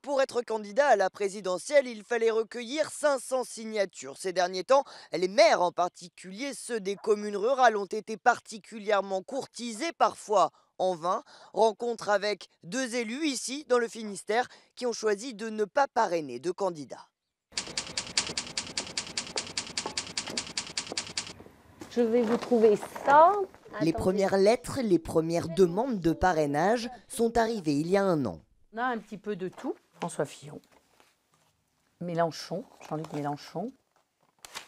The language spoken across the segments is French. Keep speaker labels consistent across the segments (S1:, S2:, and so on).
S1: Pour être candidat à la présidentielle, il fallait recueillir 500 signatures. Ces derniers temps, les maires en particulier, ceux des communes rurales, ont été particulièrement courtisés, parfois en vain. Rencontre avec deux élus ici, dans le Finistère, qui ont choisi de ne pas parrainer de candidats.
S2: Je vais vous trouver ça.
S1: Les premières lettres, les premières demandes de parrainage sont arrivées il y a un an.
S2: On a un petit peu de tout. François Fillon, Mélenchon, Jean-Luc Mélenchon.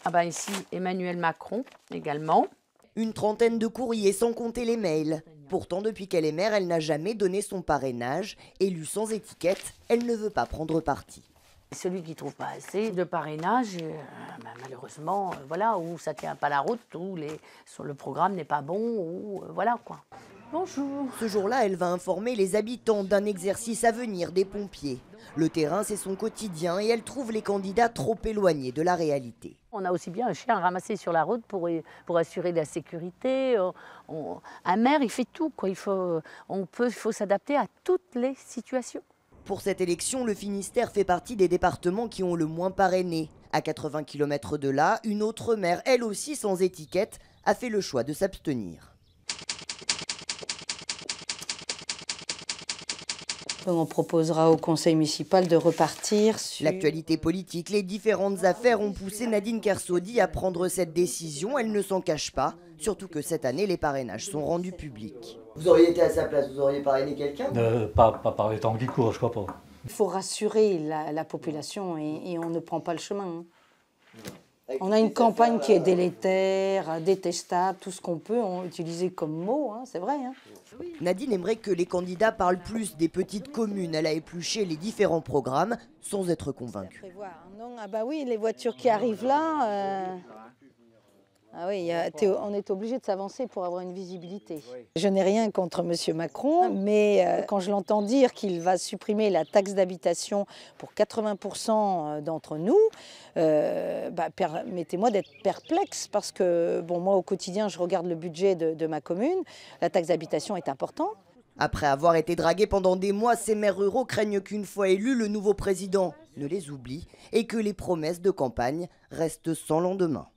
S2: Ah bah ici, Emmanuel Macron également.
S1: Une trentaine de courriers sans compter les mails. Pourtant, depuis qu'elle est maire, elle n'a jamais donné son parrainage. Élue sans étiquette, elle ne veut pas prendre parti.
S2: Celui qui ne trouve pas assez de parrainage, malheureusement, voilà, ou ça ne tient pas la route, ou le programme n'est pas bon, ou voilà quoi. Bonjour.
S1: Ce jour-là, elle va informer les habitants d'un exercice à venir des pompiers. Le terrain, c'est son quotidien et elle trouve les candidats trop éloignés de la réalité.
S2: On a aussi bien un chien ramassé sur la route pour assurer la sécurité. Un maire, il fait tout, quoi. Il faut s'adapter à toutes les situations.
S1: Pour cette élection, le Finistère fait partie des départements qui ont le moins parrainé. À 80 km de là, une autre maire, elle aussi sans étiquette, a fait le choix de s'abstenir.
S3: On proposera au conseil municipal de repartir sur...
S1: L'actualité politique, les différentes affaires ont poussé Nadine Kersaudy à prendre cette décision. Elle ne s'en cache pas, surtout que cette année, les parrainages sont rendus publics. Vous auriez été à sa place, vous auriez parrainé quelqu'un ?
S4: Pas par les temps qui courent, je crois pas.
S3: Il faut rassurer la population et on ne prend pas le chemin. On a une campagne qui est délétère, détestable, tout ce qu'on peut utiliser comme mot, c'est vrai.
S1: Nadine aimerait que les candidats parlent plus des petites communes. Elle a épluché les différents programmes sans être convaincue.
S3: Ah bah oui, les voitures qui arrivent là... Ah oui, on est obligé de s'avancer pour avoir une visibilité. Je n'ai rien contre M. Macron, mais quand je l'entends dire qu'il va supprimer la taxe d'habitation pour 80% d'entre nous, permettez-moi d'être perplexe parce que moi au quotidien je regarde le budget de ma commune, la taxe d'habitation est importante.
S1: Après avoir été dragués pendant des mois, ces maires ruraux craignent qu'une fois élu, le nouveau président ne les oublie et que les promesses de campagne restent sans lendemain.